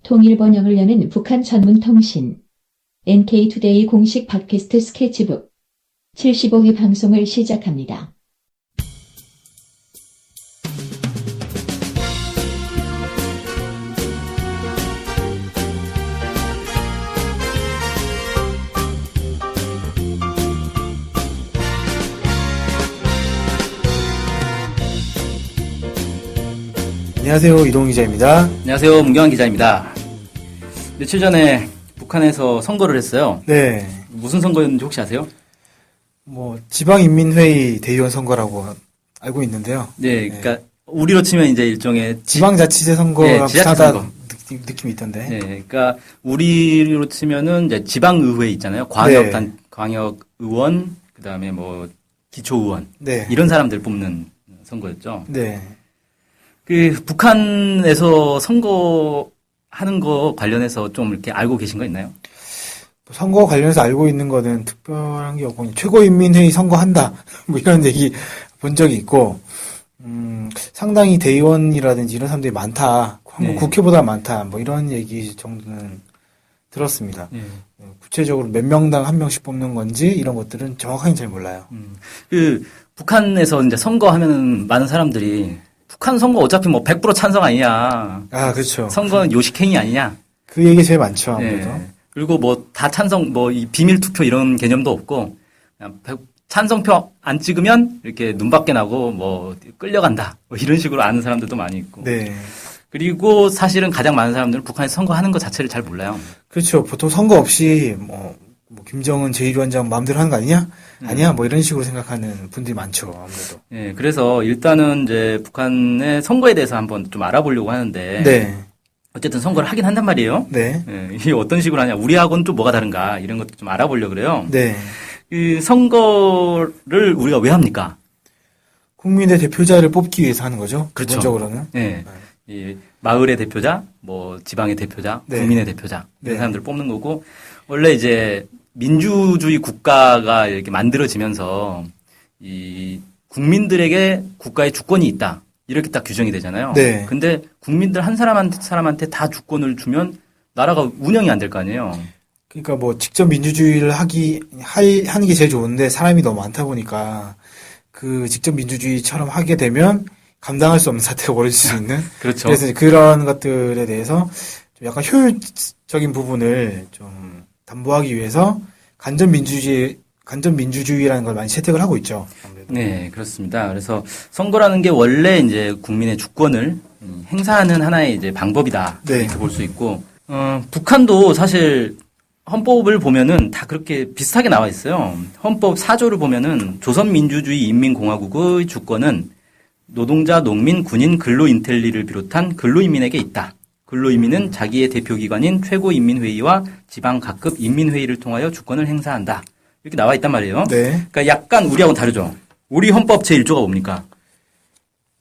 통일 번영을 여는 북한 전문 통신 NK투데이 공식 팟캐스트 스케치북 75회 방송을 시작합니다. 안녕하세요. 이동훈 기자입니다. 안녕하세요. 문경환 기자입니다. 며칠 전에 북한에서 선거를 했어요. 네. 무슨 선거였는지 혹시 아세요? 지방인민회의 대의원 선거라고 알고 있는데요. 네, 그러니까 우리로 치면 이제 일종의 지방자치제 선거랑 지자체 비슷하다 선거. 느낌이 있던데. 네, 그러니까 우리로 치면은 이제 지방의회 있잖아요. 광역의원, 그다음에 뭐 기초의원 네. 이런 사람들 뽑는 선거였죠. 네. 그 북한에서 선거하는 거 관련해서 좀 이렇게 알고 계신 거 있나요? 선거 관련해서 알고 있는 거는 특별한 게 없고 최고인민회의 선거한다 뭐 이런 얘기 본 적이 있고 상당히 대의원이라든지 이런 사람들이 많다. 한국 네. 국회보다 많다. 뭐 이런 얘기 정도는 들었습니다. 네. 구체적으로 몇 명당 한 명씩 뽑는 건지 이런 것들은 정확하게 잘 몰라요. 그 북한에서 이제 선거하면은 많은 사람들이 북한 선거 어차피 뭐 100% 찬성 아니냐. 아, 그렇죠. 선거는 요식행위 아니냐. 그 얘기 제일 많죠, 아무래도. 네. 그리고 뭐 다 찬성, 뭐 이 비밀 투표 이런 개념도 없고 그냥 찬성표 안 찍으면 이렇게 눈밖에 나고 뭐 끌려간다. 뭐 이런 식으로 아는 사람들도 많이 있고. 네. 그리고 사실은 가장 많은 사람들은 북한에서 선거하는 것 자체를 잘 몰라요. 그렇죠. 보통 선거 없이 김정은 제1위원장 마음대로 하는 거 아니냐? 아니야? 뭐 이런 식으로 생각하는 분들이 많죠, 아무래도. 네. 그래서 일단은 이제 북한의 선거에 대해서 한번 좀 알아보려고 하는데. 네. 어쨌든 선거를 하긴 한단 말이에요. 네. 네, 이게 어떤 식으로 하냐, 우리하고는 또 뭐가 다른가 이런 것도 좀 알아보려고 그래요. 네. 그 선거를 우리가 왜 합니까? 국민의 대표자를 뽑기 위해서 하는 거죠. 그렇죠. 기본적으로는. 네. 이 마을의 대표자, 뭐 지방의 대표자, 네. 국민의 대표자 이런 네. 사람들을 뽑는 거고, 원래 이제 민주주의 국가가 이렇게 만들어지면서 이 국민들에게 국가의 주권이 있다. 이렇게 딱 규정이 되잖아요. 네. 근데 국민들 한 사람한테 다 주권을 주면 나라가 운영이 안 될 거 아니에요. 그러니까 직접 민주주의를 하는 게 제일 좋은데 사람이 너무 많다 보니까 그 직접 민주주의처럼 하게 되면 감당할 수 없는 사태가 벌어질 수 있는. 그렇죠. 그래서 그런 것들에 대해서 좀 약간 효율적인 부분을 좀 담보하기 위해서 간접 민주주의라는 걸 많이 채택을 하고 있죠. 아무래도. 네, 그렇습니다. 그래서 선거라는 게 원래 이제 국민의 주권을 행사하는 하나의 이제 방법이다. 네. 이렇게 볼 수 있고, 북한도 사실 헌법을 보면은 다 그렇게 비슷하게 나와 있어요. 헌법 4조를 보면은 조선민주주의 인민공화국의 주권은 노동자, 농민, 군인, 근로인텔리를 비롯한 근로인민에게 있다. 근로인민은 자기의 대표기관인 최고인민회의와 지방 각급 인민회의를 통하여 주권을 행사한다. 이렇게 나와 있단 말이에요. 네. 그러니까 약간 우리하고는 다르죠. 우리 헌법 제1조가 뭡니까?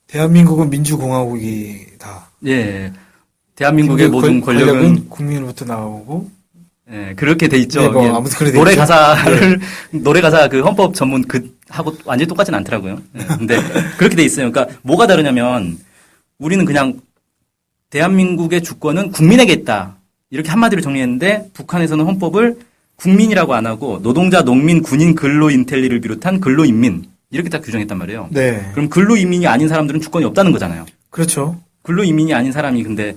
대한민국은 민주공화국이다. 예. 대한민국의 모든 권력은 국민으로부터 나오고. 예, 그렇게 돼 있죠. 네, 예, 아무튼 그래 돼 노래 있죠. 가사를 노래 가사 그 헌법 전문 하고 완전히 똑같진 않더라고요. 예, 근데 그렇게 돼 있어요. 그러니까 뭐가 다르냐면 우리는 그냥 대한민국의 주권은 국민에게 있다. 이렇게 한마디로 정리했는데 북한에서는 헌법을 국민이라고 안 하고 노동자, 농민, 군인, 근로인텔리를 비롯한 근로인민 이렇게 딱 규정했단 말이에요. 네. 그럼 근로인민이 아닌 사람들은 주권이 없다는 거잖아요. 그렇죠. 근로인민이 아닌 사람이 근데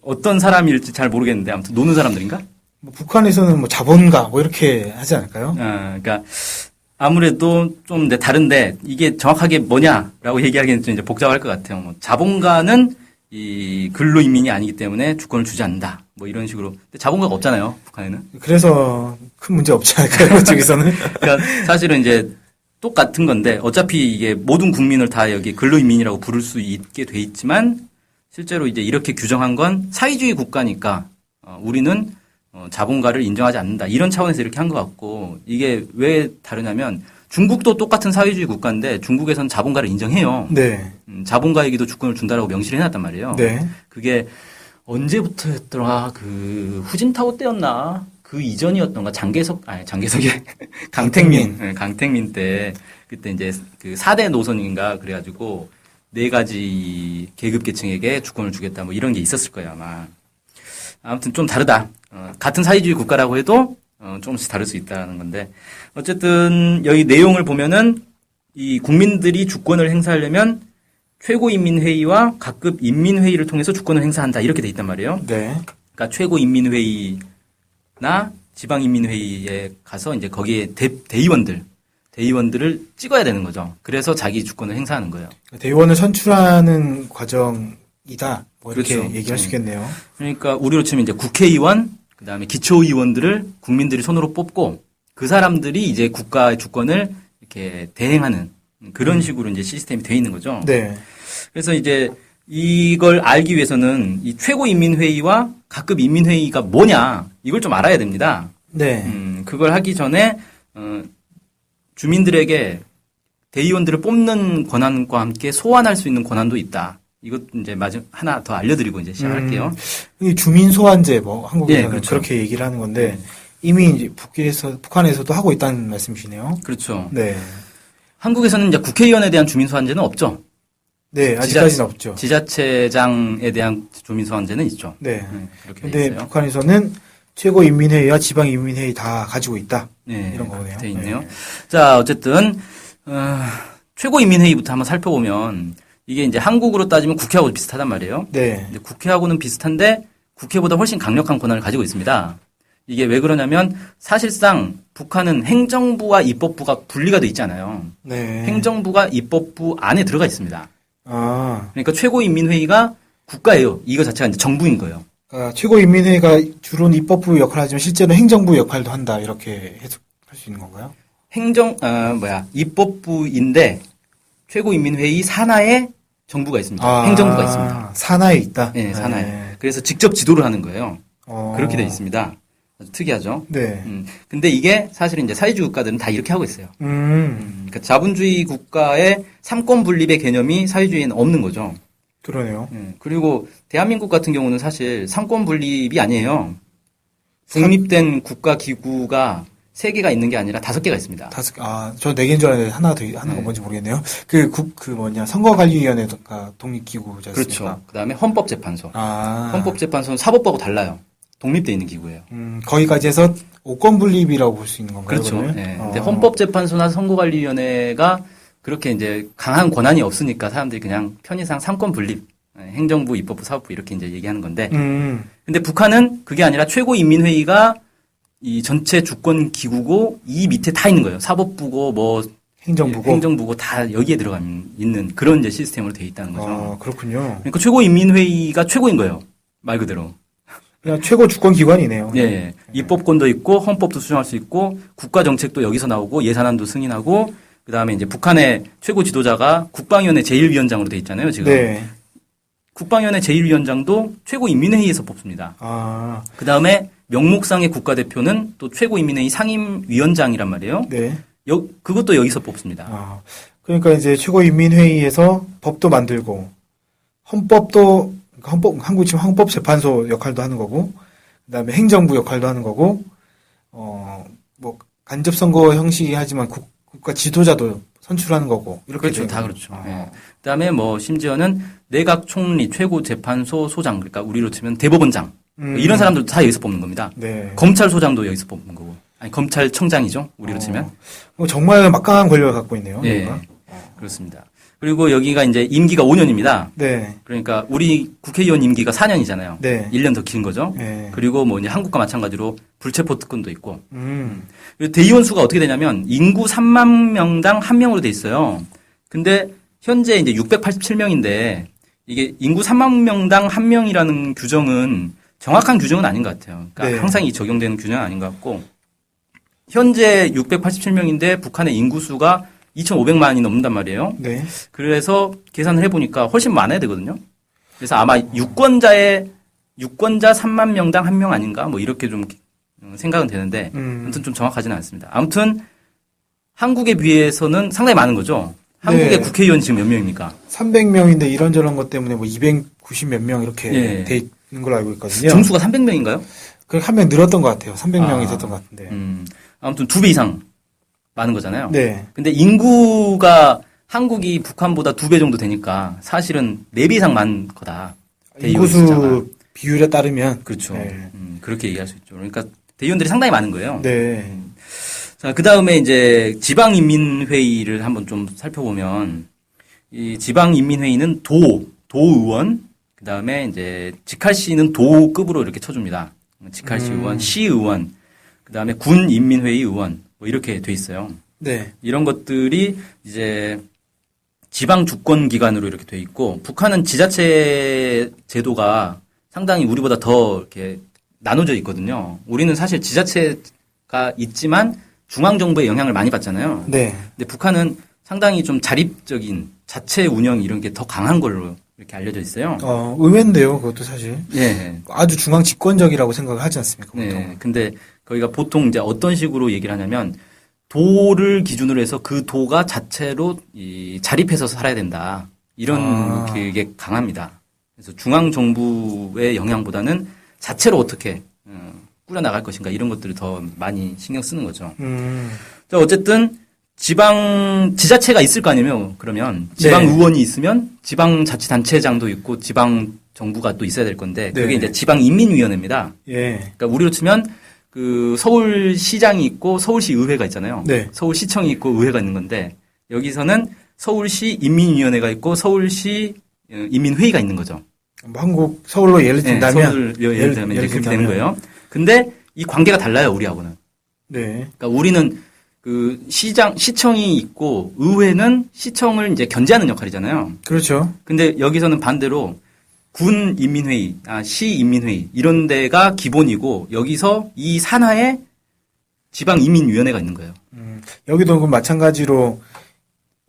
어떤 사람일지 잘 모르겠는데 아무튼 노는 사람들인가? 북한에서는 자본가 이렇게 하지 않을까요? 그러니까 아무래도 좀 다른데 이게 정확하게 뭐냐라고 얘기하기는 좀 이제 복잡할 것 같아요. 뭐 자본가는 이 근로인민이 아니기 때문에 주권을 주지 않는다. 뭐 이런 식으로. 근데 자본가가 없잖아요. 북한에는. 그래서 큰 문제 없지 않을까요? 저기서는. 그러니까 사실은 이제 똑같은 건데 어차피 이게 모든 국민을 다 여기 근로인민이라고 부를 수 있게 돼 있지만 실제로 이제 이렇게 규정한 건 사회주의 국가니까 우리는 자본가를 인정하지 않는다. 이런 차원에서 이렇게 한 것 같고 이게 왜 다르냐면 중국도 똑같은 사회주의 국가인데 중국에서는 자본가를 인정해요. 네. 자본가에게도 주권을 준다라고 명시를 해놨단 말이에요. 네. 그게 언제부터였더라? 그 후진타오 때였나? 그 이전이었던가? 장개석이 강택민. 네, 강택민 때 그때 이제 그 4대 노선인가 그래가지고 4가지 계급 계층에게 주권을 주겠다 뭐 이런 게 있었을 거예요 아마. 아무튼 좀 다르다. 같은 사회주의 국가라고 해도 조금씩 다를 수 있다는 건데 어쨌든 여기 내용을 보면은 이 국민들이 주권을 행사하려면 최고인민회의와 각급 인민회의를 통해서 주권을 행사한다 이렇게 돼 있단 말이에요. 네. 그러니까 최고인민회의나 지방인민회의에 가서 이제 거기에 대의원들을 찍어야 되는 거죠. 그래서 자기 주권을 행사하는 거예요. 대의원을 선출하는 과정이다. 뭐 이렇게 그렇죠. 얘기할 수 있겠네요. 그러니까 우리로 치면 이제 국회의원, 그다음에 기초의원들을 국민들이 손으로 뽑고 그 사람들이 이제 국가의 주권을 이렇게 대행하는 그런 식으로 이제 시스템이 돼 있는 거죠. 네. 그래서 이제 이걸 알기 위해서는 이 최고인민회의와 각급 인민회의가 뭐냐 이걸 좀 알아야 됩니다. 네. 그걸 하기 전에 주민들에게 대의원들을 뽑는 권한과 함께 소환할 수 있는 권한도 있다. 이것 이제 하나 더 알려드리고 이제 시작할게요. 이 주민 소환제 뭐 한국에서는 예, 그렇죠. 그렇게 얘기를 하는 건데 이미 이제 북한에서도 하고 있다는 말씀이시네요. 그렇죠. 네. 한국에서는 이제 국회의원에 대한 주민 소환제는 없죠. 네, 아직까지는 없죠. 지자체장에 대한 주민 소환제는 있죠. 네. 그렇게 근데 돼 있어요. 북한에서는 최고인민회의와 지방인민회의 다 가지고 있다. 네, 이런 거네요. 돼 있네요. 네. 자, 어쨌든 최고인민회의부터 한번 살펴보면 이게 이제 한국으로 따지면 국회하고 비슷하단 말이에요. 네. 근데 국회하고는 비슷한데 국회보다 훨씬 강력한 권한을 가지고 있습니다. 이게 왜 그러냐면 사실상 북한은 행정부와 입법부가 분리가 돼 있잖아요. 네. 행정부가 입법부 안에 들어가 있습니다. 아, 그러니까 최고인민회의가 국가예요. 이거 자체가 이제 정부인 거예요. 그러니까 최고인민회의가 주로는 입법부 역할을 하지만 실제로 행정부 역할도 한다. 이렇게 해석할 수 있는 건가요? 입법부인데 최고인민회의 산하에 정부가 있습니다. 행정부가 있습니다. 산하에 있다? 네, 산하에. 그래서 직접 지도를 하는 거예요. 어. 그렇게 돼 있습니다. 아주 특이하죠. 네. 근데 이게 사실은 이제 사회주의 국가들은 다 이렇게 하고 있어요. 그러니까 자본주의 국가의 삼권 분립의 개념이 사회주의에는 없는 거죠. 그러네요. 그리고 대한민국 같은 경우는 사실 삼권 분립이 아니에요. 독립된 국가 기구가 3개가 있는 게 아니라 5개가 있습니다. 저 4개인 줄 알았는데 하나가 뭔지 모르겠네요. 선거관리위원회가 독립기구지 않습니까? 그렇죠. 그 다음에 헌법재판소. 아. 헌법재판소는 사법부하고 달라요. 독립되어 있는 기구예요. 거기까지 해서 5권 분립이라고 볼 수 있는 건가요? 그렇죠. 그러면? 네. 근데 헌법재판소나 선거관리위원회가 그렇게 이제 강한 권한이 없으니까 사람들이 그냥 편의상 3권 분립, 행정부, 입법부, 사법부 이렇게 이제 얘기하는 건데. 근데 북한은 그게 아니라 최고인민회의가 이 전체 주권 기구고 이 밑에 다 있는 거예요. 사법부고 뭐 행정부고 다 여기에 들어가 있는 그런 이제 시스템으로 돼 있다는 거죠. 그렇군요. 그러니까 최고인민회의가 최고인 거예요. 말 그대로. 그냥 최고 주권 기관이네요. 예. 입법권도 있고 헌법도 수정할 수 있고 국가 정책도 여기서 나오고 예산안도 승인하고 그다음에 이제 북한의 최고 지도자가 국방위원회 제1위원장으로 돼 있잖아요, 지금. 네. 국방위원회 제1위원장도 최고인민회의에서 뽑습니다. 아. 그다음에 명목상의 국가대표는 또 최고인민회의 상임위원장이란 말이에요. 네. 그것도 여기서 뽑습니다. 그러니까 이제 최고인민회의에서 법도 만들고 한국 지금 헌법재판소 역할도 하는 거고 그다음에 행정부 역할도 하는 거고 뭐 간접선거 형식이 하지만 국가 지도자도 선출하는 거고 이렇게 그렇죠. 다 그렇죠. 네. 그다음에 뭐 심지어는 내각 총리, 최고재판소 소장 그러니까 우리로 치면 대법원장 이런 사람들도 다 여기서 뽑는 겁니다. 네. 검찰소장도 여기서 뽑는 거고. 아니 검찰청장이죠. 우리로 치면. 정말 막강한 권력을 갖고 있네요. 네. 그렇습니다. 그리고 여기가 이제 임기가 5년입니다. 네. 그러니까 우리 국회의원 임기가 4년이잖아요. 네. 1년 더 긴 거죠. 네. 그리고 뭐 이제 한국과 마찬가지로 불체포 특권도 있고. 그리고 대의원 수가 어떻게 되냐면 인구 3만 명당 1명으로 돼 있어요. 근데 현재 이제 687명인데 이게 인구 3만 명당 1명이라는 규정은 정확한 규정은 아닌 것 같아요. 그러니까 네. 항상 이 적용되는 규정은 아닌 것 같고 현재 687명인데 북한의 인구수가 2,500만이 넘는단 말이에요. 네. 그래서 계산을 해보니까 훨씬 많아야 되거든요. 그래서 아마 유권자 3만 명당 1명 아닌가? 뭐 이렇게 좀 생각은 되는데 아무튼 좀 정확하지는 않습니다. 아무튼 한국에 비해서는 상당히 많은 거죠. 한국의 네. 국회의원 지금 몇 명입니까? 300명인데 이런저런 것 때문에 뭐 290 몇 명 이렇게 예. 돼 있는 걸로 알고 있거든요. 정수가 300명인가요? 그 한 명 늘었던 것 같아요. 300명이 됐던 것 같은데. 아무튼 2배 이상 많은 거잖아요. 네. 근데 인구가 한국이 북한보다 2배 정도 되니까 사실은 4배 이상 많은 거다. 대의원 숫자가. 인구수 비율에 따르면. 그렇죠. 네. 그렇게 얘기할 수 있죠. 그러니까 대의원들이 상당히 많은 거예요. 네. 자, 그 다음에 이제 지방인민회의를 한번 좀 살펴보면, 이 지방인민회의는 도의원, 그 다음에 이제 직할시는 도급으로 이렇게 쳐줍니다. 직할시 의원, 시의원, 그 다음에 군인민회의 의원, 뭐 이렇게 돼 있어요. 네. 이런 것들이 이제 지방 주권 기관으로 이렇게 돼 있고, 북한은 지자체 제도가 상당히 우리보다 더 이렇게 나눠져 있거든요. 우리는 사실 지자체가 있지만 중앙정부의 영향을 많이 받잖아요. 네. 근데 북한은 상당히 좀 자립적인 자체 운영 이런 게 더 강한 걸로 이렇게 알려져 있어요. 의외인데요, 그것도 사실. 예. 아주 중앙 집권적이라고 생각을 하지 않습니까, 보통. 네. 근데 거기가 보통 이제 어떤 식으로 얘기를 하냐면 도를 기준으로 해서 그 도가 자체로 이 자립해서 살아야 된다. 이런 그게 강합니다. 그래서 중앙 정부의 영향보다는 자체로 어떻게 꾸려 나갈 것인가 이런 것들을 더 많이 신경 쓰는 거죠. 자, 어쨌든 지자체가 있을 거 아니에요. 그러면 지방 네. 의원이 있으면 지방 자치단체장도 있고 지방 정부가 또 있어야 될 건데 그게 네. 이제 지방 인민위원회입니다. 예. 그러니까 우리로 치면 그 서울시장이 있고 서울시 의회가 있잖아요. 네. 서울시청이 있고 의회가 있는 건데 여기서는 서울시 인민위원회가 있고 서울시 인민회의가 있는 거죠. 뭐 한국 서울로 예를 든다면 예를 들면 이제 그렇게 되는 거예요. 근데 이 관계가 달라요, 우리하고는. 네. 그러니까 우리는 그 시청이 있고 의회는 시청을 이제 견제하는 역할이잖아요. 그렇죠. 근데 여기서는 반대로 군 인민회의, 시 인민회의 이런 데가 기본이고 여기서 이 산하에 지방 인민위원회가 있는 거예요. 여기도 마찬가지로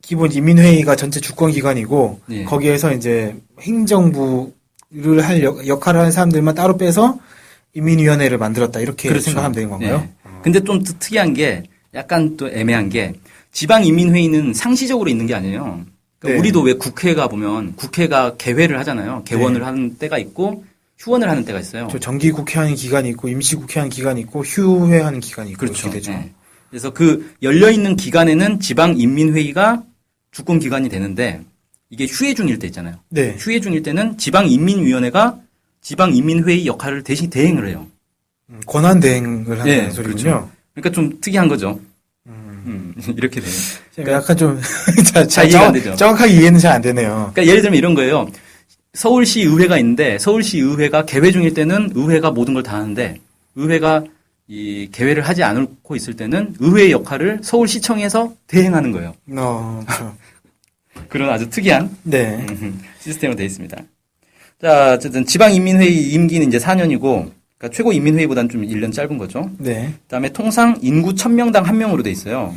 기본 인민회의가 전체 주권 기관이고 네. 거기에서 이제 행정부를 할 역할을 하는 사람들만 따로 빼서 인민위원회를 만들었다 이렇게 그렇죠. 생각하면 되는 건가요? 네. 근데 좀 특이한 게 약간 또 애매한 게 지방 인민회의는 상시적으로 있는 게 아니에요. 그러니까 네. 우리도 왜 국회가 보면 국회가 개회를 하잖아요. 개원을 네. 하는 때가 있고 휴원을 하는 때가 있어요. 저 정기 국회하는 기간이 있고 임시 국회하는 기간이 있고 휴회하는 기간이 있고 그렇죠. 이렇게 되죠. 네. 그래서 그 열려 있는 기간에는 지방 인민회의가 주권 기관이 되는데 이게 휴회 중일 때 있잖아요. 네. 휴회 중일 때는 지방 인민위원회가 지방 인민회의 역할을 대신 대행을 해요. 권한 대행을 하는 네, 소리군요. 그렇죠. 그러니까 좀 특이한 거죠. 이렇게 되는. 그러니까 약간 좀 잘 이해가 안 되죠. 정확하게 이해는 잘 안 되네요. 그러니까 예를 들면 이런 거예요. 서울시 의회가 있는데 서울시 의회가 개회 중일 때는 의회가 모든 걸 다 하는데 의회가 이 개회를 하지 않고 있을 때는 의회의 역할을 서울시청에서 대행하는 거예요. 그렇죠. 그런 아주 특이한 네. 시스템으로 되어 있습니다. 자, 어쨌든 지방인민회의 임기는 이제 4년이고, 그러니까 최고인민회의보다는 좀 1년 짧은 거죠. 네. 그다음에 통상 인구 1000명당 1명으로 돼 있어요.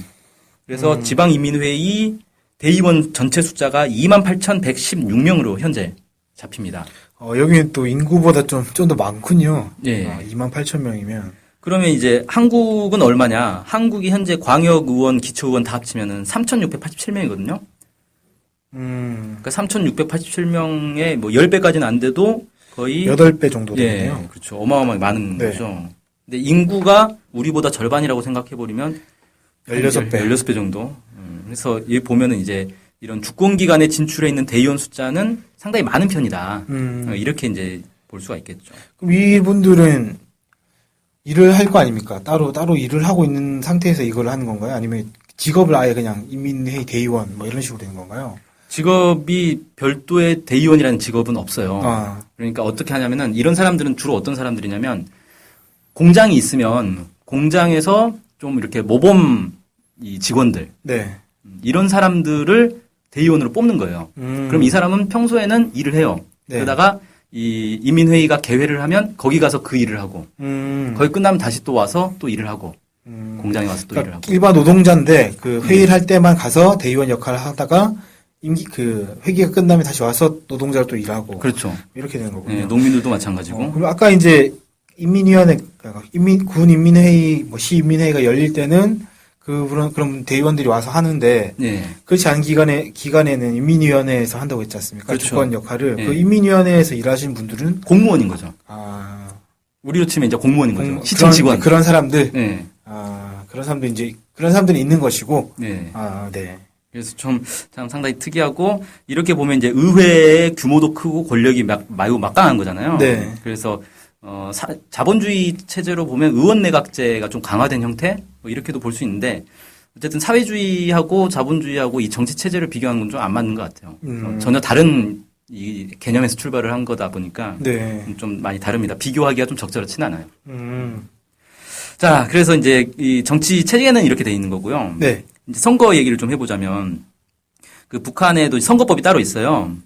그래서 지방인민회의 대의원 전체 숫자가 28,116명으로 현재 잡힙니다. 여기는 또 인구보다 좀 더 많군요. 예. 28,000명이면. 그러면 이제 한국은 얼마냐? 한국이 현재 광역의원, 기초의원 다 합치면은 3,687명이거든요. 그러니까 3,687명에 뭐 10배까지는 안 돼도 거의 8배 정도 되네요. 예, 그렇죠. 어마어마하게 많은 네. 거죠. 근데 인구가 우리보다 절반이라고 생각해버리면 16배. 16배 정도. 그래서 여기 보면은 이제 이런 주권기관에 진출해 있는 대의원 숫자는 상당히 많은 편이다. 이렇게 이제 볼 수가 있겠죠. 그럼 이분들은 일을 할 거 아닙니까? 따로 일을 하고 있는 상태에서 이걸 하는 건가요? 아니면 직업을 아예 그냥 인민회의 대의원 뭐 이런 식으로 되는 건가요? 직업이 별도의 대의원이라는 직업은 없어요. 아, 그러니까 어떻게 하냐면은 이런 사람들은 주로 어떤 사람들이냐면 공장이 있으면 공장에서 좀 이렇게 모범 이 직원들 네. 이런 사람들을 대의원으로 뽑는 거예요. 그럼 이 사람은 평소에는 일을 해요. 네. 그러다가 이 인민회의가 개회를 하면 거기 가서 그 일을 하고 거기 끝나면 다시 또 와서 또 일을 하고 공장에 와서 또 일을 그러니까 하고. 일반 노동자인데 그 회의를 할 때만 가서 대의원 역할을 하다가 회기가 끝나면 다시 와서 노동자로 또 일하고. 그렇죠. 이렇게 되는 거군요. 네, 농민들도 마찬가지고. 그리고 아까 이제 인민위원회, 군 인민회의, 뭐 시인민회의가 열릴 때는 그럼 대의원들이 와서 하는데 네. 그렇지 않은 기간에는 인민위원회에서 한다고 했지 않습니까? 그렇죠. 주권 역할을. 네. 그 인민위원회에서 일하시는 분들은 공무원인 거죠. 우리로 치면 이제 공무원인 거죠. 시청 직원. 그런 사람들. 네. 그런 사람들이 있는 것이고. 네. 네. 그래서 참 상당히 특이하고 이렇게 보면 이제 의회의 규모도 크고 권력이 매우 막강한 거잖아요. 네. 그래서 자본주의 체제로 보면 의원 내각제가 좀 강화된 형태 뭐 이렇게도 볼 수 있는데 어쨌든 사회주의하고 자본주의하고 이 정치 체제를 비교하는 건 좀 안 맞는 것 같아요. 전혀 다른 이 개념에서 출발을 한 거다 보니까 네. 좀 많이 다릅니다. 비교하기가 좀 적절하지는 않아요. 자, 그래서 이제 이 정치 체계는 이렇게 돼 있는 거고요. 네. 이제 선거 얘기를 좀 해보자면 그 북한에도 선거법이 따로 있어요.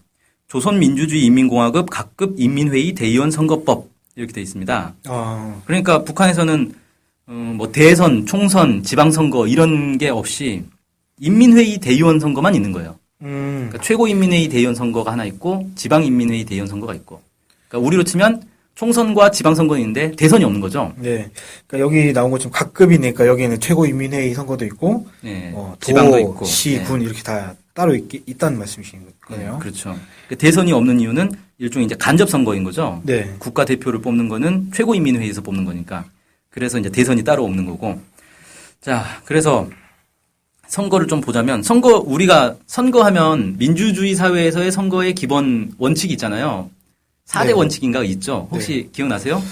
조선민주주의인민공화국 각급 인민회의 대의원 선거법 이렇게 돼 있습니다. 그러니까 북한에서는 뭐 대선, 총선, 지방선거 이런 게 없이 인민회의 대의원 선거만 있는 거예요. 그러니까 최고인민회의 대의원 선거가 하나 있고 지방인민회의 대의원 선거가 있고. 그러니까 우리로 치면 총선과 지방선거는 있는데 대선이 없는 거죠. 네. 그러니까 여기 나온 것처럼 각급이니까 여기는 최고인민회의 선거도 있고, 네. 도, 지방도 있고, 시, 네. 군 이렇게 다 따로 있다는 말씀이신 거네요. 네, 그렇죠. 대선이 없는 이유는 일종의 이제 간접 선거인 거죠. 네. 국가 대표를 뽑는 거는 최고인민회의에서 뽑는 거니까. 그래서 이제 대선이 따로 없는 거고. 자, 그래서 선거를 좀 보자면 우리가 선거하면 민주주의 사회에서의 선거의 기본 원칙이 있잖아요. 4대 네. 원칙인가 있죠? 혹시 네. 기억나세요?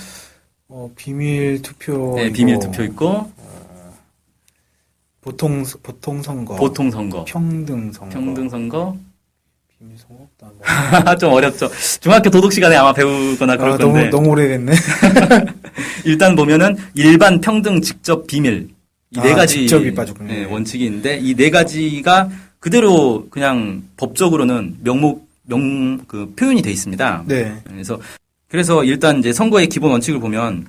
비밀 투표. 네, 비밀 투표 있고 보통 선거. 보통 선거, 평등 선거. 평등 선거. 비밀 선거. 좀 어렵죠. 중학교 도덕 시간에 아마 배우거나 그럴 건데. 너무 오래됐네. 일단 보면은 일반 평등 직접 비밀 이 네 가지 직접이 빠졌군요. 네, 원칙이 있는데 이 네 가지가 그대로 그냥 법적으로는 그 표현이 돼 있습니다. 네. 그래서 일단 이제 선거의 기본 원칙을 보면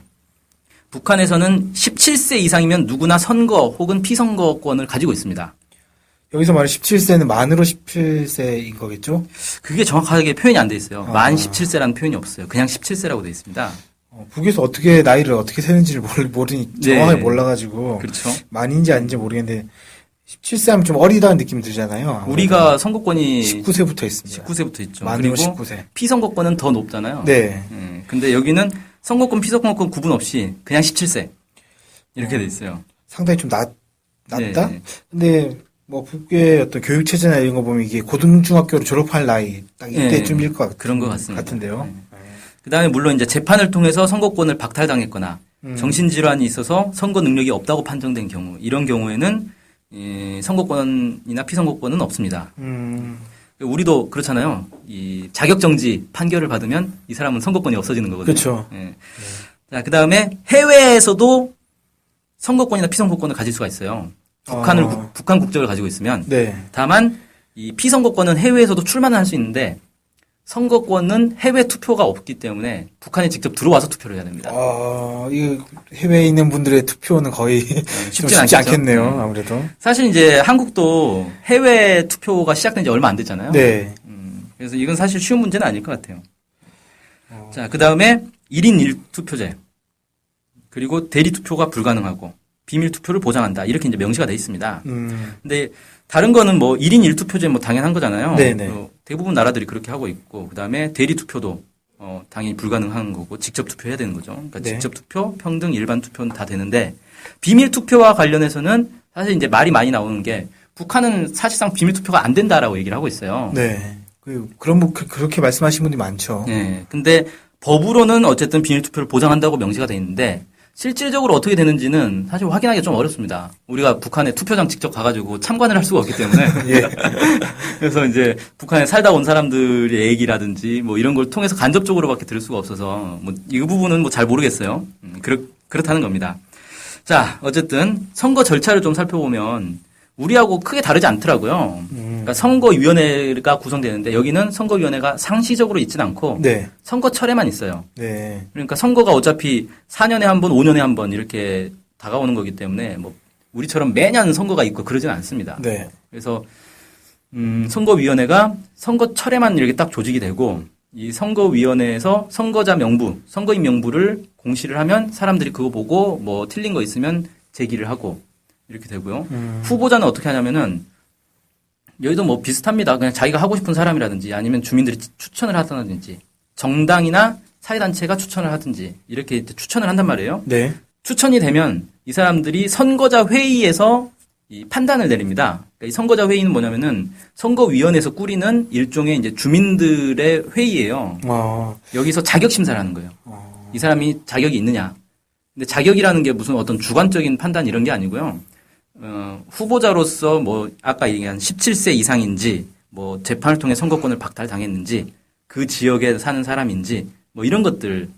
북한에서는 17세 이상이면 누구나 선거 혹은 피선거권을 가지고 있습니다. 여기서 말하는 17세는 만으로 17세인 거겠죠? 그게 정확하게 표현이 안 돼 있어요. 만 17세라는 표현이 없어요. 그냥 17세라고 돼 있습니다. 북에서 나이를 어떻게 세는지를 모르니 정확하게 네. 몰라가지고 그렇죠. 만인지 아닌지 모르겠는데 17세 하면 좀 어리다는 느낌이 들잖아요. 우리가 선거권이 19세부터 있습니다. 19세부터 있죠. 만으로 그리고 19세. 피선거권은 더 높잖아요. 네. 근데 여기는 선거권, 피선거권 구분 없이 그냥 17세 이렇게 돼 있어요. 상당히 좀 낮다? 네. 근데 뭐 북의 어떤 교육 체제나 이런 거 보면 이게 고등중학교를 졸업할 나이 딱 이때쯤일 것 그런 것 같습니다. 같은데요. 네. 그다음에 물론 이제 재판을 통해서 선거권을 박탈당했거나 정신질환이 있어서 선거 능력이 없다고 판정된 경우 이런 경우에는 선거권이나 피선거권은 없습니다. 우리도 그렇잖아요. 이 자격정지 판결을 받으면 이 사람은 선거권이 없어지는 거거든요. 그렇죠. 예. 자, 그다음에 해외에서도 선거권이나 피선거권을 가질 수가 있어요. 북한 국적을 가지고 있으면. 네. 다만 이 피선거권은 해외에서도 출마는 할 수 있는데 선거권은 해외 투표가 없기 때문에 북한에 직접 들어와서 투표를 해야 됩니다. 이 해외에 있는 분들의 투표는 거의 쉽지 않겠네요. 아무래도. 사실 이제 한국도 해외 투표가 시작된 지 얼마 안 됐잖아요. 네. 그래서 이건 사실 쉬운 문제는 아닐 것 같아요. 자, 그 다음에 1인 1투표제. 그리고 대리 투표가 불가능하고 비밀 투표를 보장한다. 이렇게 이제 명시가 돼 있습니다. 근데 다른 거는 뭐 1인 1투표제 뭐 당연한 거잖아요. 네네. 대부분 나라들이 그렇게 하고 있고, 그 다음에 대리 투표도 당연히 불가능한 거고, 직접 투표해야 되는 거죠. 그러니까 네. 직접 투표, 평등, 일반 투표는 다 되는데, 비밀 투표와 관련해서는 사실 이제 말이 많이 나오는 게, 북한은 사실상 비밀 투표가 안 된다라고 얘기를 하고 있어요. 네. 그렇게 말씀하시는 분들이 많죠. 네. 근데 법으로는 어쨌든 비밀 투표를 보장한다고 명시가 돼 있는데, 실질적으로 어떻게 되는지는 사실 확인하기가 좀 어렵습니다. 우리가 북한에 투표장 직접 가가지고 참관을 할 수가 없기 때문에. 예. 그래서 이제 북한에 살다 온 사람들의 얘기라든지 뭐 이런 걸 통해서 간접적으로밖에 들을 수가 없어서 뭐 이 부분은 뭐 잘 모르겠어요. 그렇다는 겁니다. 자, 어쨌든 선거 절차를 좀 살펴보면 우리하고 크게 다르지 않더라고요. 그러니까 선거위원회가 구성되는데 여기는 선거위원회가 상시적으로 있지는 않고 네. 선거철에만 있어요. 네. 그러니까 선거가 어차피 4년에 한 번, 5년에 한 번 이렇게 다가오는 거기 때문에 뭐 우리처럼 매년 선거가 있고 그러지는 않습니다. 네. 그래서 선거위원회가 선거철에만 이렇게 딱 조직이 되고 이 선거위원회에서 선거자 명부, 선거인 명부를 공시를 하면 사람들이 그거 보고 뭐 틀린 거 있으면 제기를 하고 이렇게 되고요. 후보자는 어떻게 하냐면은 여기도 뭐 비슷합니다. 그냥 자기가 하고 싶은 사람이라든지 아니면 주민들이 추천을 하든지 정당이나 사회단체가 추천을 하든지 이렇게 추천을 한단 말이에요. 네. 추천이 되면 이 사람들이 선거자 회의에서 이 판단을 내립니다. 그러니까 이 선거자 회의는 뭐냐면은 선거위원회에서 꾸리는 일종의 이제 주민들의 회의예요. 여기서 자격 심사를 하는 거예요. 이 사람이 자격이 있느냐. 근데 자격이라는 게 무슨 어떤 주관적인 판단 이런 게 아니고요. 후보자로서 뭐 아까 얘기한 17세 이상인지 뭐 재판을 통해 선거권을 박탈당했는지 그 지역에 사는 사람인지 뭐 이런 것들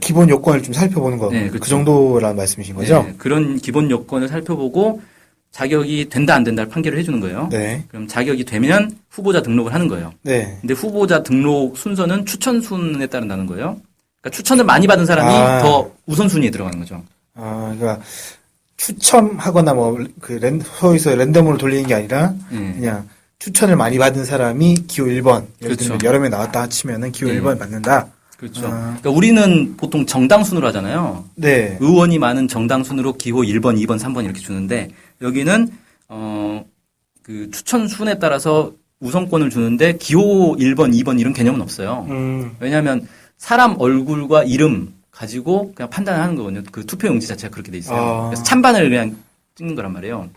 기본 요건을 좀 살펴보는 거. 네, 그렇죠. 그 정도라는 말씀이신 거죠? 네, 그런 기본 요건을 살펴보고 자격이 된다 안 된다를 판결을 해주는 거예요. 네. 그럼 자격이 되면 후보자 등록을 하는 거예요. 네. 근데 후보자 등록 순서는 추천순에 따른다는 거예요. 그러니까 추천을 많이 받은 사람이 더 우선순위에 들어가는 거죠. 그러니까 추첨하거나 소위서 랜덤으로 돌리는 게 아니라 그냥 추천을 많이 받은 사람이 기호 1번. 예를 들면 그렇죠. 여러 명 나왔다 치면은 기호 1번 받는다. 그렇죠. 그러니까 우리는 보통 정당순으로 하잖아요. 네. 의원이 많은 정당순으로 기호 1번, 2번, 3번 이렇게 주는데 여기는 그 추천순에 따라서 우선권을 주는데 기호 1번, 2번 이런 개념은 없어요. 왜냐하면 사람 얼굴과 이름 가지고 그냥 판단을 하는 거거든요. 그 투표용지 자체가 그렇게 돼 있어요. 그래서 찬반을 그냥 찍는 거란 말이에요.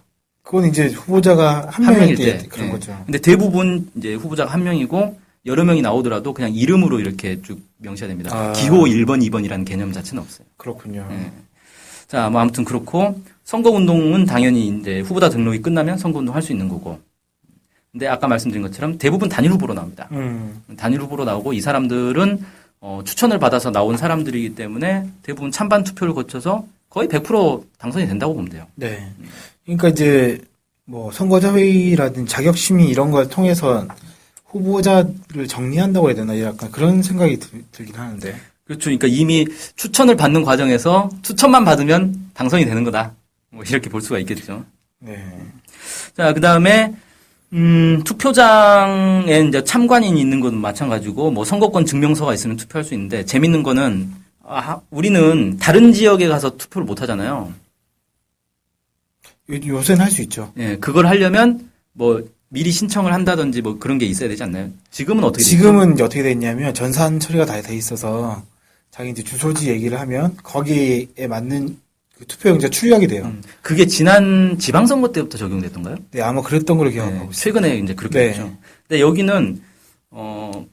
그건 이제 후보자가 한 명일 때 그런 네. 거죠. 근데 대부분 이제 후보자가 한 명이고 여러 명이 나오더라도 그냥 이름으로 이렇게 쭉 명시가 됩니다. 기호 1번, 2번이라는 개념 자체는 없어요. 그렇군요. 네. 자, 뭐 아무튼 그렇고 선거운동은 당연히 이제 후보자 등록이 끝나면 선거운동 할 수 있는 거고. 근데 아까 말씀드린 것처럼 대부분 단일 후보로 나옵니다. 단일 후보로 나오고 이 사람들은 추천을 받아서 나온 사람들이기 때문에 대부분 찬반 투표를 거쳐서 거의 100% 당선이 된다고 보면 돼요. 네. 그러니까 이제 뭐 선거자 회의라든지 자격 심의 이런 걸 통해서 후보자를 정리한다고 해야 되나 약간 그런 생각이 들긴 하는데. 그렇죠. 그러니까 이미 추천을 받는 과정에서 추천만 받으면 당선이 되는 거다. 뭐 이렇게 볼 수가 있겠죠. 네. 자, 그다음에 투표장에 이제 참관인이 있는 건 마찬가지고 뭐 선거권 증명서가 있으면 투표할 수 있는데 재밌는 거는 우리는 다른 지역에 가서 투표를 못 하잖아요. 요새는 할 수 있죠. 예, 그걸 하려면 뭐 미리 신청을 한다든지 뭐 그런 게 있어야 되지 않나요? 지금은 어떻게 되죠? 지금은 어떻게 돼 있냐면 전산 처리가 다 돼 있어서 자기 이제 주소지 얘기를 하면 거기에 맞는 그 투표용지가 출력이 돼요. 그게 지난 지방선거 때부터 적용됐던가요? 네, 아마 그랬던 걸로 기억하고 네, 있어요. 최근에 이제 그렇게 네. 됐죠. 근데 여기는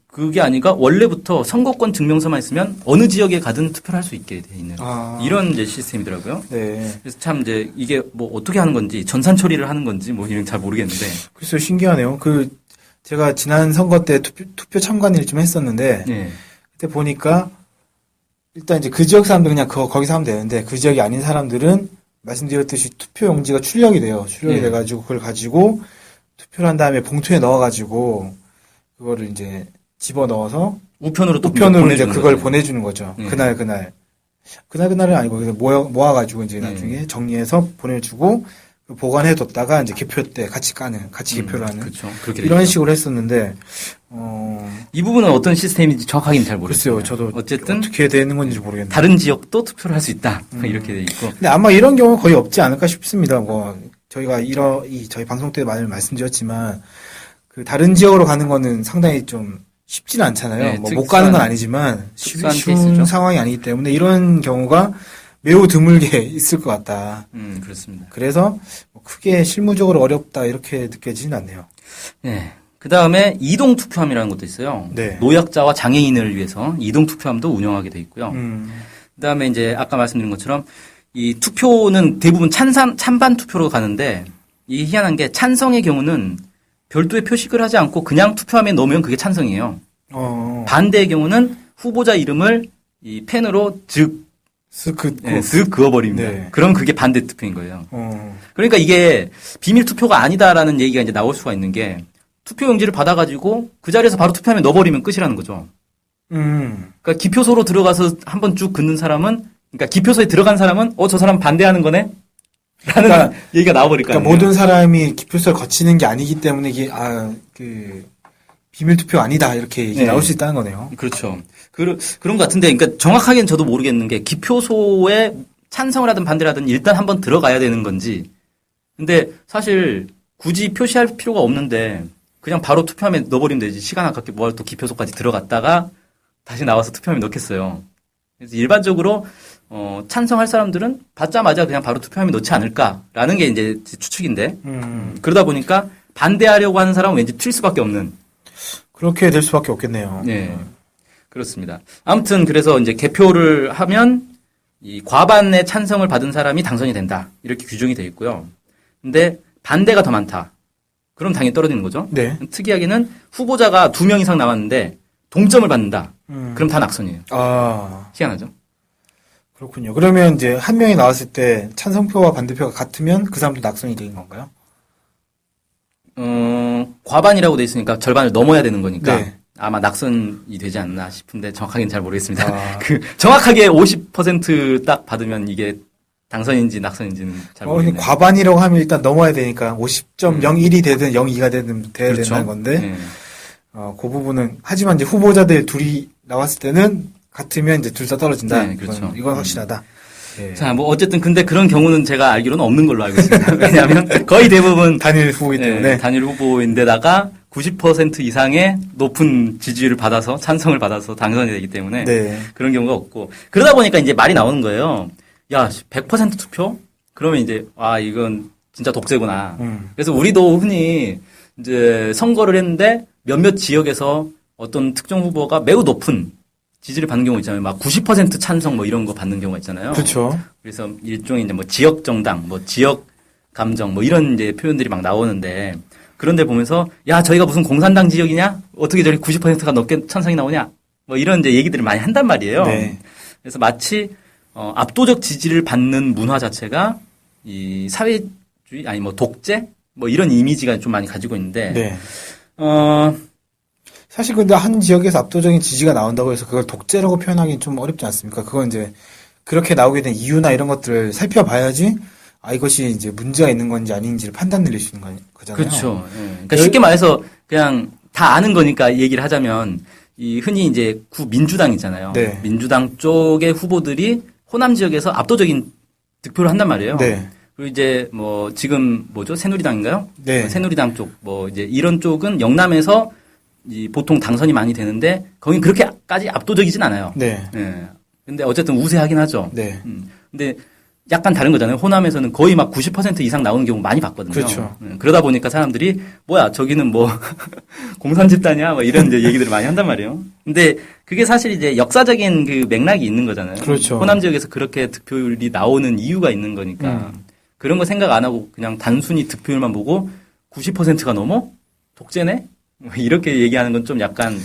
그게 아니라 원래부터 선거권 증명서만 있으면 어느 지역에 가든 투표를 할 수 있게 돼 있는 이런 이제 시스템이더라고요. 네. 그래서 참 이제 이게 뭐 어떻게 하는 건지 전산 처리를 하는 건지 뭐 이런 잘 모르겠는데. 글쎄요, 신기하네요. 제가 지난 선거 때 투표 참관을 좀 했었는데 네. 그때 보니까 일단 이제 그 지역 사람들 그냥 거기서 하면 되는데 그 지역이 아닌 사람들은 말씀드렸듯이 투표용지가 출력이 돼요. 출력이 네. 돼가지고 그걸 가지고 투표를 한 다음에 봉투에 넣어가지고 그거를 이제 집어 넣어서 우편으로 또 이제 보내주는 그걸 거죠. 보내주는 거죠. 네. 그날은 아니고 그래서 모아가지고 이제 나중에 정리해서 보내주고 보관해뒀다가 이제 개표 때 같이 개표를 하는 그렇죠. 그렇게 이런 되죠. 식으로 했었는데 이 부분은 어떤 시스템인지 정확하게는 잘 모르겠어요. 글쎄요, 저도 어쨌든 어떻게 되는 건지 모르겠네요. 다른 지역도 투표를 할 수 있다. 이렇게 돼 있고. 근데 아마 이런 경우는 거의 없지 않을까 싶습니다. 뭐 저희가 저희 방송 때 많이 말씀드렸지만 그 다른 지역으로 가는 거는 상당히 좀 쉽지는 않잖아요. 네, 뭐 못 가는 건 아니지만 특수한 쉬운 케이스죠. 상황이 아니기 때문에 이런 경우가 매우 드물게 있을 것 같다. 그렇습니다. 그래서 뭐 크게 실무적으로 어렵다 이렇게 느껴지진 않네요. 네. 그 다음에 이동 투표함이라는 것도 있어요. 네. 노약자와 장애인을 위해서 이동 투표함도 운영하게 돼 있고요. 그 다음에 이제 아까 말씀드린 것처럼 이 투표는 대부분 찬반 투표로 가는데 이 희한한 게 찬성의 경우는 별도의 표식을 하지 않고 그냥 투표함에 넣으면 그게 찬성이에요. 반대의 경우는 후보자 이름을 이 펜으로 쓱 그어버립니다. 네. 그럼 그게 반대 투표인 거예요. 그러니까 이게 비밀 투표가 아니다라는 얘기가 이제 나올 수가 있는 게 투표용지를 받아가지고 그 자리에서 바로 투표함에 넣어버리면 끝이라는 거죠. 그러니까 기표소로 들어가서 한번 쭉 긋는 사람은, 그러니까 기표소에 들어간 사람은 저 사람 반대하는 거네? 라는 얘기가 나와버릴 거예요. 그러니까 모든 사람이 기표소를 거치는 게 아니기 때문에 이게 비밀 투표 아니다 이렇게 얘기 나올 수 있다는 거네요. 그렇죠. 그런 것 같은데, 그러니까 정확하게는 저도 모르겠는 게 기표소에 찬성을 하든 반대를 하든 일단 한번 들어가야 되는 건지. 근데 사실 굳이 표시할 필요가 없는데 그냥 바로 투표함에 넣어버리면 되지. 시간 아깝게 뭐하러 또 기표소까지 들어갔다가 다시 나와서 투표함에 넣겠어요. 그래서 일반적으로 찬성할 사람들은 받자마자 그냥 바로 투표함에 넣지 않을까라는 게 이제 추측인데 그러다 보니까 반대하려고 하는 사람은 왠지 튈 수밖에 없는 그렇게 될 수밖에 없겠네요. 네. 그렇습니다. 아무튼 그래서 이제 개표를 하면 이 과반의 찬성을 받은 사람이 당선이 된다. 이렇게 규정이 되어 있고요. 근데 반대가 더 많다. 그럼 당연히 떨어지는 거죠. 네. 특이하게는 후보자가 2명 이상 나왔는데 동점을 받는다. 그럼 다 낙선이에요. 아, 희한하죠. 그렇군요. 그러면 이제 한 명이 나왔을 때 찬성표와 반대표가 같으면 그 사람도 낙선이 되는 건가요? 과반이라고 돼 있으니까 절반을 넘어야 되는 거니까 네. 아마 낙선이 되지 않나 싶은데 정확하게는 잘 모르겠습니다. 아. 정확하게 50%딱 받으면 이게 당선인지 낙선인지는 잘 모르겠네요. 과반이라고 하면 일단 넘어야 되니까 50.01이 되든 02가 되든 돼야 그렇죠. 되는 건데 네. 그 부분은 하지만 이제 후보자들 둘이 나왔을 때는 같으면 이제 둘 다 떨어진다. 네, 그렇죠. 이건 확실하다. 예. 자, 뭐 어쨌든 근데 그런 경우는 제가 알기로는 없는 걸로 알고 있습니다. 왜냐하면 거의 대부분 단일 후보이기 때문에 단일 후보인데다가 90% 이상의 높은 지지율을 받아서 찬성을 받아서 당선이 되기 때문에 네. 그런 경우가 없고 그러다 보니까 이제 말이 나오는 거예요. 야, 100% 투표? 그러면 이제 이건 진짜 독재구나. 그래서 우리도 흔히 이제 선거를 했는데 몇몇 지역에서 어떤 특정 후보가 매우 높은 지지를 받는 경우 있잖아요. 막 90% 찬성 뭐 이런 거 받는 경우가 있잖아요. 그렇죠. 그래서 일종의 이제 뭐 지역 정당, 뭐 지역 감정 뭐 이런 이제 표현들이 막 나오는데 그런데 보면서 야, 저희가 무슨 공산당 지역이냐? 어떻게 저렇게 90%가 넘게 찬성이 나오냐? 뭐 이런 이제 얘기들을 많이 한단 말이에요. 네. 그래서 마치 압도적 지지를 받는 문화 자체가 이 사회주의 아니 뭐 독재 뭐 이런 이미지가 좀 많이 가지고 있는데 네. 사실 근데 한 지역에서 압도적인 지지가 나온다고 해서 그걸 독재라고 표현하기는 좀 어렵지 않습니까? 그건 이제 그렇게 나오게 된 이유나 이런 것들을 살펴봐야지 이것이 이제 문제가 있는 건지 아닌지를 판단 내릴 수 있는 거잖아요. 그렇죠. 예. 그러니까 쉽게 말해서 그냥 다 아는 거니까 얘기를 하자면 이 흔히 이제 민주당 있잖아요. 네. 민주당 쪽의 후보들이 호남 지역에서 압도적인 득표를 한단 말이에요. 네. 그리고 이제 뭐 지금 뭐죠? 새누리당인가요? 네. 새누리당 쪽 뭐 이제 이런 쪽은 영남에서 보통 당선이 많이 되는데 거긴 그렇게까지 압도적이진 않아요. 네. 예. 근데 어쨌든 우세하긴 하죠. 네. 근데 약간 다른 거잖아요. 호남에서는 거의 막 90% 이상 나오는 경우 많이 봤거든요. 그렇죠. 그러다 보니까 사람들이 뭐야 저기는 뭐 공산 집단이야 뭐 이런 이제 얘기들을 많이 한단 말이에요. 근데 그게 사실 이제 역사적인 그 맥락이 있는 거잖아요. 그렇죠. 호남 지역에서 그렇게 득표율이 나오는 이유가 있는 거니까 그런 거 생각 안 하고 그냥 단순히 득표율만 보고 90%가 넘어 독재네 뭐 이렇게 얘기하는 건 좀 약간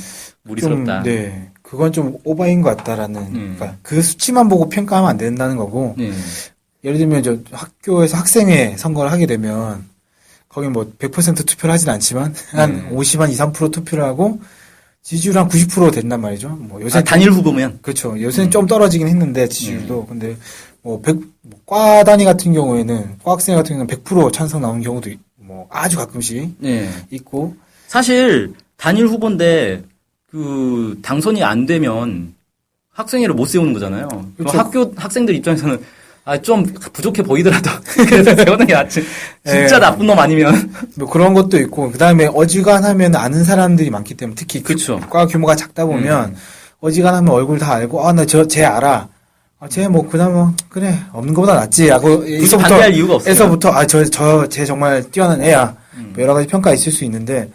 무리스럽다. 네. 그건 좀 오버인 것 같다라는. 그러니까 그 수치만 보고 평가하면 안 된다는 거고. 예를 들면 저 학교에서 학생회 선거를 하게 되면 거기 뭐 100% 투표를 하진 않지만 한 50, 한 2, 3% 투표를 하고 지지율 한 90% 된단 말이죠. 뭐 요새 단일 후보면 그렇죠. 요새는 좀 떨어지긴 했는데 지지율도. 근데 과 단위 같은 경우에는 과 학생 같은 경우는 100% 찬성 나오는 경우도 뭐 아주 가끔씩 있고. 사실 단일 후보인데 그 당선이 안 되면 학생회를 못 세우는 거잖아요. 그렇죠. 학교 학생들 입장에서는 좀 부족해 보이더라도 그래서 세우는 게 낫지. 진짜 나쁜 놈 아니면 뭐 그런 것도 있고 그다음에 어지간하면 아는 사람들이 많기 때문에 특히 그렇죠. 과 규모가 작다 보면 어지간하면 얼굴 다 알고 나 쟤 알아. 쟤 뭐 그나마 그래 없는 것보다 낫지 하고 반대할 이유가 없어요. 에서부터 쟤 정말 뛰어난 애야. 뭐 여러 가지 평가 있을 수 있는데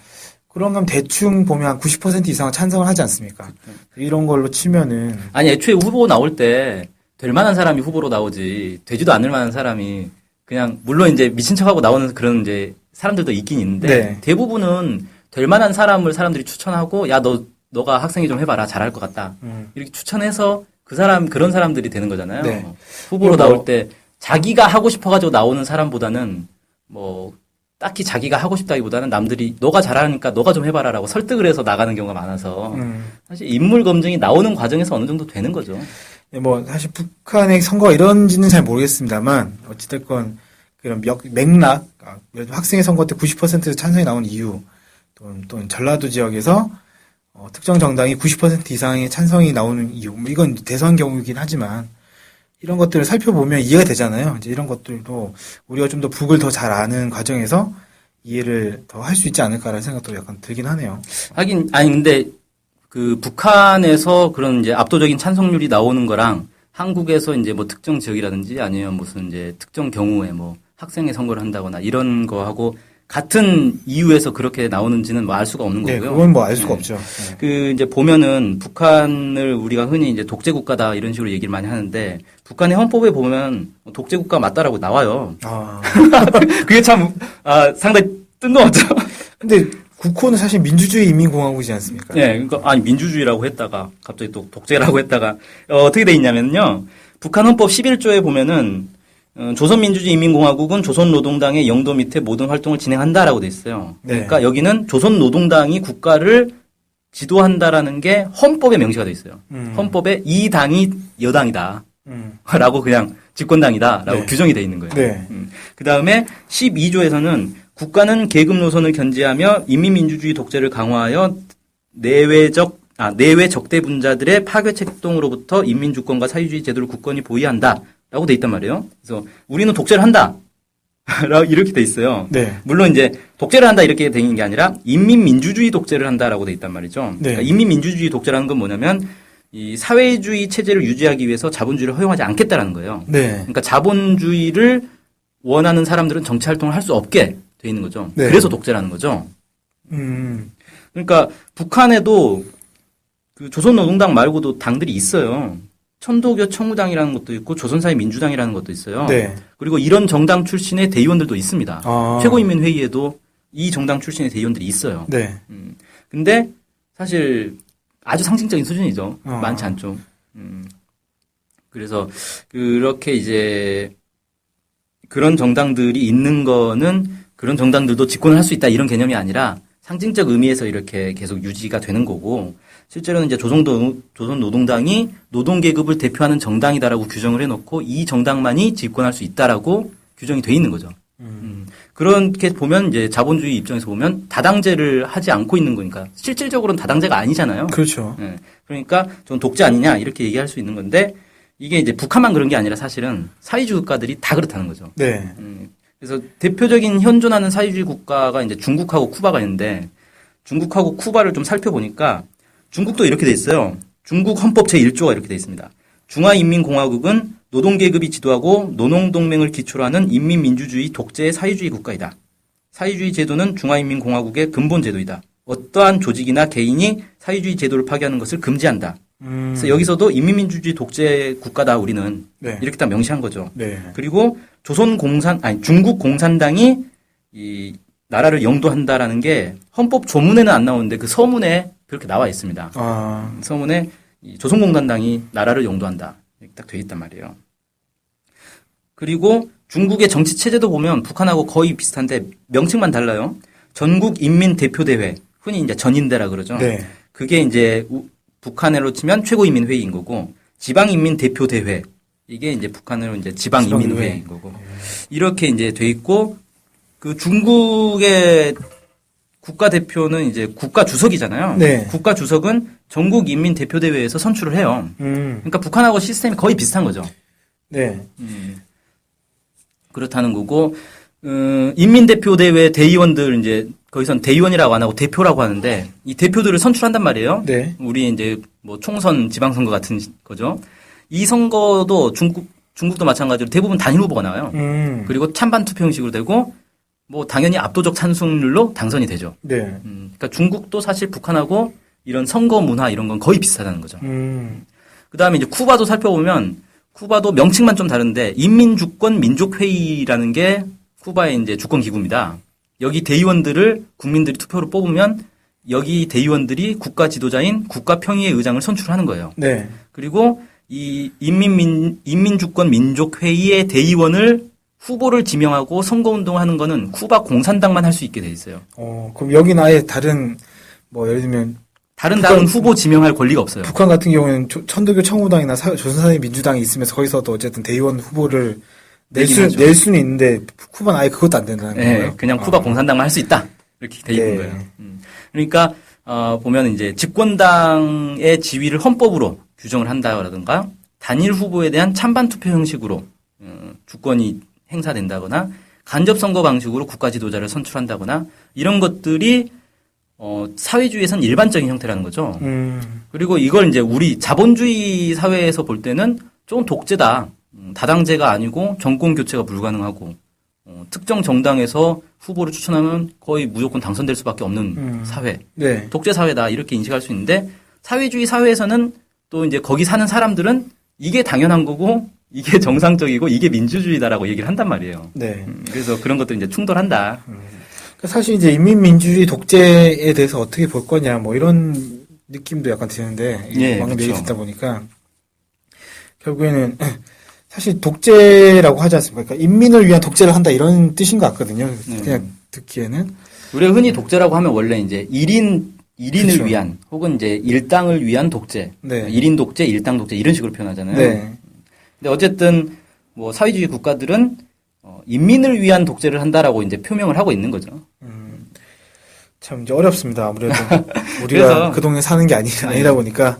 그런 건 대충 보면 90% 이상은 찬성을 하지 않습니까? 이런 걸로 치면은 아니 애초에 후보 나올 때 될 만한 사람이 후보로 나오지 되지도 않을 만한 사람이 그냥 물론 이제 미친 척하고 나오는 그런 이제 사람들도 있긴 있는데 대부분은 될 만한 사람을 사람들이 추천하고 야 너가 학생회 좀 해봐라 잘할 것 같다 이렇게 추천해서 그런 사람들이 되는 거잖아요. 네. 후보로 나올 때 자기가 하고 싶어가지고 나오는 사람보다는 뭐 딱히 자기가 하고 싶다기보다는 남들이 너가 잘하니까 너가 좀 해봐라라고 설득을 해서 나가는 경우가 많아서 사실 인물 검증이 나오는 과정에서 어느 정도 되는 거죠. 뭐 사실 북한의 선거가 이런지는 잘 모르겠습니다만 어찌됐건 그런 맥락 학생회 선거 때 90% 찬성이 나온 이유 또는 전라도 지역에서 특정 정당이 90% 이상의 찬성이 나오는 이유 뭐 이건 대선 경우이긴 하지만 이런 것들을 살펴보면 이해가 되잖아요. 이제 이런 것들도 우리가 좀 더 북을 더 잘 아는 과정에서 이해를 더 할 수 있지 않을까라는 생각도 약간 들긴 하네요. 하긴 근데 그 북한에서 그런 이제 압도적인 찬성률이 나오는 거랑 한국에서 이제 뭐 특정 지역이라든지 아니면 무슨 이제 특정 경우에 뭐 학생회 선거를 한다거나 이런 거하고 같은 이유에서 그렇게 나오는지는 뭐 알 수가 없는 네, 거고요. 그건 뭐 알 수가 네. 없죠. 네. 그 이제 보면은 북한을 우리가 흔히 이제 독재 국가다 이런 식으로 얘기를 많이 하는데 북한의 헌법에 보면 독재 국가 맞다라고 나와요. 아. 그게 참 상당히 뜬금없죠. 근데 국호는 사실 민주주의 인민공화국이지 않습니까? 네, 그러니까 아니 민주주의라고 했다가 갑자기 또 독재라고 했다가 어떻게 돼 있냐면요. 북한 헌법 11조에 보면은 조선민주주의인민공화국은 조선노동당의 영도 밑에 모든 활동을 진행한다라고 돼 있어요. 네. 그러니까 여기는 조선노동당이 국가를 지도한다라는 게 헌법에 명시가 돼 있어요. 헌법에 이 당이 여당이다. 라고 그냥 집권당이다라고 네. 규정이 돼 있는 거예요. 네. 그 다음에 12조에서는 국가는 계급 노선을 견제하며 인민민주주의 독재를 강화하여 내외 적대 분자들의 파괴책 활동으로부터 인민주권과 사회주의 제도를 굳건히 보위한다. 라고 돼 있단 말이에요. 그래서 우리는 독재를 한다. 라고 이렇게 돼 있어요. 네. 물론 이제 독재를 한다 이렇게 돼 있는 게 아니라 인민민주주의 독재를 한다라고 돼 있단 말이죠. 네. 그러니까 인민민주주의 독재라는 건 뭐냐면 이 사회주의 체제를 유지하기 위해서 자본주의를 허용하지 않겠다라는 거예요. 네. 그러니까 자본주의를 원하는 사람들은 정치 활동을 할 수 없게 돼 있는 거죠. 네. 그래서 독재라는 거죠. 음. 그러니까 북한에도 그 조선노동당 말고도 당들이 있어요. 천도교 청우당이라는 것도 있고 조선사회민주당이라는 것도 있어요. 네. 그리고 이런 정당 출신의 대의원들도 있습니다. 아. 최고인민회의에도 이 정당 출신의 대의원들이 있어요. 네. 근데 사실 아주 상징적인 수준이죠. 아. 많지 않죠. 그래서 그렇게 이제 그런 정당들이 있는 거는 그런 정당들도 집권을 할 수 있다 이런 개념이 아니라 상징적 의미에서 이렇게 계속 유지가 되는 거고 실제로는 이제 조선노동당이 노동계급을 대표하는 정당이다라고 규정을 해놓고 이 정당만이 집권할 수 있다라고 규정이 돼 있는 거죠. 그렇게 보면 이제 자본주의 입장에서 보면 다당제를 하지 않고 있는 거니까 실질적으로는 다당제가 아니잖아요. 그렇죠. 예. 그러니까 전 독재 아니냐 이렇게 얘기할 수 있는 건데 이게 이제 북한만 그런 게 아니라 사실은 사회주의 국가들이 다 그렇다는 거죠. 네. 그래서 대표적인 현존하는 사회주의 국가가 이제 중국하고 쿠바가 있는데 중국하고 쿠바를 좀 살펴보니까 중국도 이렇게 돼 있어요. 중국 헌법 제1조가 이렇게 돼 있습니다. 중화인민공화국은 노동계급이 지도하고 노농동맹을 기초로 하는 인민민주주의 독재의 사회주의 국가이다. 사회주의 제도는 중화인민공화국의 근본 제도이다. 어떠한 조직이나 개인이 사회주의 제도를 파괴하는 것을 금지한다. 그래서 여기서도 인민민주주의 독재 국가다 우리는 네. 이렇게 딱 명시한 거죠. 네. 그리고 중국 공산당이 이 나라를 영도한다라는 게 헌법 조문에는 안 나오는데 그 서문에 그렇게 나와 있습니다. 아. 서문에 이 조선공산당이 나라를 영도한다 이렇게 딱 돼 있단 말이에요. 그리고 중국의 정치 체제도 보면 북한하고 거의 비슷한데 명칭만 달라요. 전국인민대표대회 흔히 이제 전인대라 그러죠. 네. 그게 이제 북한으로 치면 최고인민회의인 거고 지방인민대표대회 이게 이제 북한으로 이제 지방인민회의인 거고 이렇게 이제 돼 있고 그 중국의 국가대표는 이제 국가주석이잖아요. 네. 국가주석은 전국인민대표대회에서 선출을 해요. 그러니까 북한하고 시스템이 거의 비슷한 거죠. 네. 그렇다는 거고 인민대표대회 대의원들 이제 거기선 대의원이라고 안 하고 대표라고 하는데 이 대표들을 선출한단 말이에요. 네. 우리 이제 뭐 총선 지방선거 같은 거죠. 이 선거도 중국도 마찬가지로 대부분 단일 후보가 나와요. 그리고 찬반 투표 형식으로 되고 뭐 당연히 압도적 찬성률로 당선이 되죠. 네. 그러니까 중국도 사실 북한하고 이런 선거 문화 이런 건 거의 비슷하다는 거죠. 그다음에 이제 쿠바도 살펴보면 쿠바도 명칭만 좀 다른데 인민주권 민족회의라는 게 쿠바의 이제 주권 기구입니다. 여기 대의원들을 국민들이 투표로 뽑으면 여기 대의원들이 국가 지도자인 국가평의회 의장을 선출하는 거예요. 네. 그리고 이 인민주권 민족회의의 대의원을 후보를 지명하고 선거운동하는 거는 쿠바 공산당만 할 수 있게 돼 있어요. 그럼 여기는 아예 다른 뭐 예를 들면 다른 당은 후보 지명할 권리가 없어요. 북한 같은 경우에는 천도교 청우당이나 조선사회 민주당이 있으면서 거기서도 어쨌든 대의원 후보를 낼 수는 있는데 쿠바는 아예 그것도 안 된다는 네, 거예요. 그냥 쿠바 공산당만 할 수 있다 이렇게 돼 있는 네. 거예요. 그러니까 보면 이제 집권당의 지위를 헌법으로 규정을 한다라든가 단일 후보에 대한 찬반 투표 형식으로 주권이 행사된다거나 간접 선거 방식으로 국가 지도자를 선출한다거나 이런 것들이 사회주의에선 일반적인 형태라는 거죠. 그리고 이걸 이제 우리 자본주의 사회에서 볼 때는 좀 독재다. 다당제가 아니고 정권 교체가 불가능하고 특정 정당에서 후보를 추천하면 거의 무조건 당선될 수밖에 없는 사회. 네. 독재 사회다. 이렇게 인식할 수 있는데 사회주의 사회에서는 또 이제 거기 사는 사람들은 이게 당연한 거고 이게 정상적이고 이게 민주주의다라고 얘기를 한단 말이에요. 네. 그래서 그런 것들 이제 충돌한다. 그러니까 사실 이제 인민민주주의 독재에 대해서 어떻게 볼 거냐, 뭐 이런 느낌도 약간 드는데, 예, 방금 그렇죠. 얘기 듣다 보니까, 결국에는 사실 독재라고 하지 않습니까? 그러니까 인민을 위한 독재를 한다 이런 뜻인 것 같거든요. 그냥 듣기에는. 우리가 흔히 독재라고 하면 원래 이제 1인을 그렇죠. 위한 혹은 이제 일당을 위한 독재. 네. 1인 독재, 일당 독재 이런 식으로 표현하잖아요. 네. 근데 어쨌든 뭐 사회주의 국가들은 인민을 위한 독재를 한다라고 이제 표명을 하고 있는 거죠. 참 이제 어렵습니다. 아무래도 우리가 그래서- 그 동네 사는 게 아니다 보니까.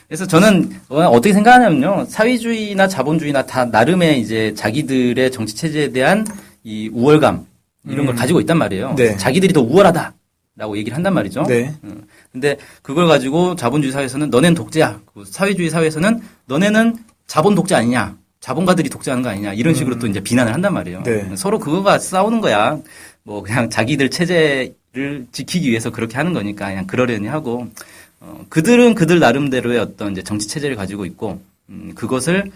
그래서 저는 어떻게 생각하냐면요. 사회주의나 자본주의나 다 나름의 이제 자기들의 정치 체제에 대한 이 우월감 이런 걸 가지고 있단 말이에요. 네. 자기들이 더 우월하다라고 얘기를 한단 말이죠. 네. 근데 그걸 가지고 자본주의 사회에서는 너넨 독재야. 사회주의 사회에서는 너네는 자본 독재 아니냐. 자본가들이 독재하는 거 아니냐. 이런 식으로 또 이제 비난을 한단 말이에요. 네. 서로 그거가 싸우는 거야. 뭐 그냥 자기들 체제를 지키기 위해서 그렇게 하는 거니까 그냥 그러려니 하고 그들은 그들 나름대로의 어떤 이제 정치 체제를 가지고 있고 그것을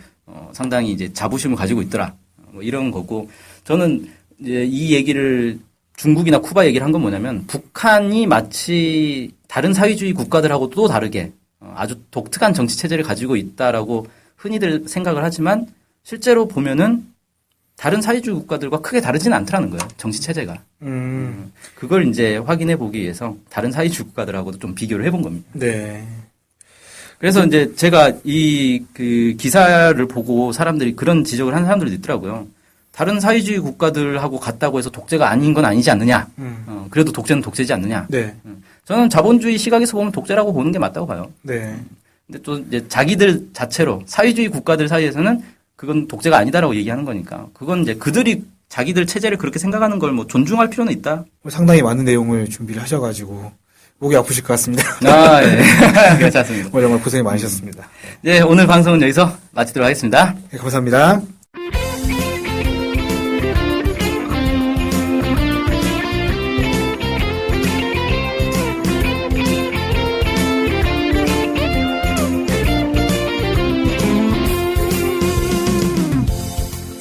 상당히 이제 자부심을 가지고 있더라. 뭐 이런 거고 저는 이제 이 얘기를 중국이나 쿠바 얘기를 한 건 뭐냐면 북한이 마치 다른 사회주의 국가들하고 또 다르게 아주 독특한 정치 체제를 가지고 있다라고 흔히들 생각을 하지만 실제로 보면은 다른 사회주의 국가들과 크게 다르지는 않더라는 거예요. 정치 체제가. 그걸 이제 확인해 보기 위해서 다른 사회주의 국가들하고도 좀 비교를 해본 겁니다. 네. 그래서 이제 제가 이 그 기사를 보고 사람들이 그런 지적을 하는 사람들도 있더라고요. 다른 사회주의 국가들하고 같다고 해서 독재가 아닌 건 아니지 않느냐. 그래도 독재는 독재지 않느냐. 네. 저는 자본주의 시각에서 보면 독재라고 보는 게 맞다고 봐요. 네. 근데 또 이제 자기들 자체로 사회주의 국가들 사이에서는 그건 독재가 아니다라고 얘기하는 거니까 그건 이제 그들이 자기들 체제를 그렇게 생각하는 걸 뭐 존중할 필요는 있다. 상당히 많은 내용을 준비를 하셔가지고 목이 아프실 것 같습니다. 아, 예. 괜찮습니다. 오늘 정말 고생이 많으셨습니다. 네, 오늘 방송은 여기서 마치도록 하겠습니다. 네, 감사합니다.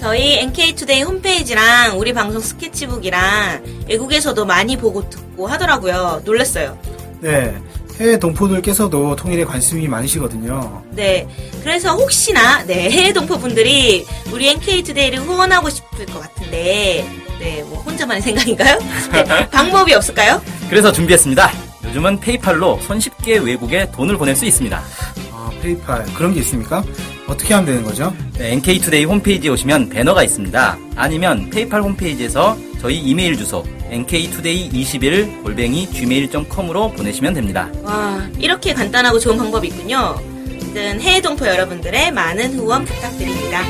저희 NK투데이 홈페이지랑 우리 방송 스케치북이랑 외국에서도 많이 보고 듣고 하더라고요. 놀랐어요. 네. 해외 동포들께서도 통일에 관심이 많으시거든요. 네. 그래서 혹시나, 해외 동포분들이 우리 NK투데이를 후원하고 싶을 것 같은데, 뭐, 혼자만의 생각인가요? 네, 방법이 없을까요? 그래서 준비했습니다. 요즘은 페이팔로 손쉽게 외국에 돈을 보낼 수 있습니다. 아, 페이팔. 그런 게 있습니까? 어떻게 하면 되는 거죠? 네, NK투데이 홈페이지에 오시면 배너가 있습니다. 아니면 페이팔 홈페이지에서 저희 이메일 주소 nktoday21@gmail.com으로 보내시면 됩니다. 와, 이렇게 간단하고 좋은 방법이 있군요. 아무튼 해외 동포 여러분들의 많은 후원 부탁드립니다.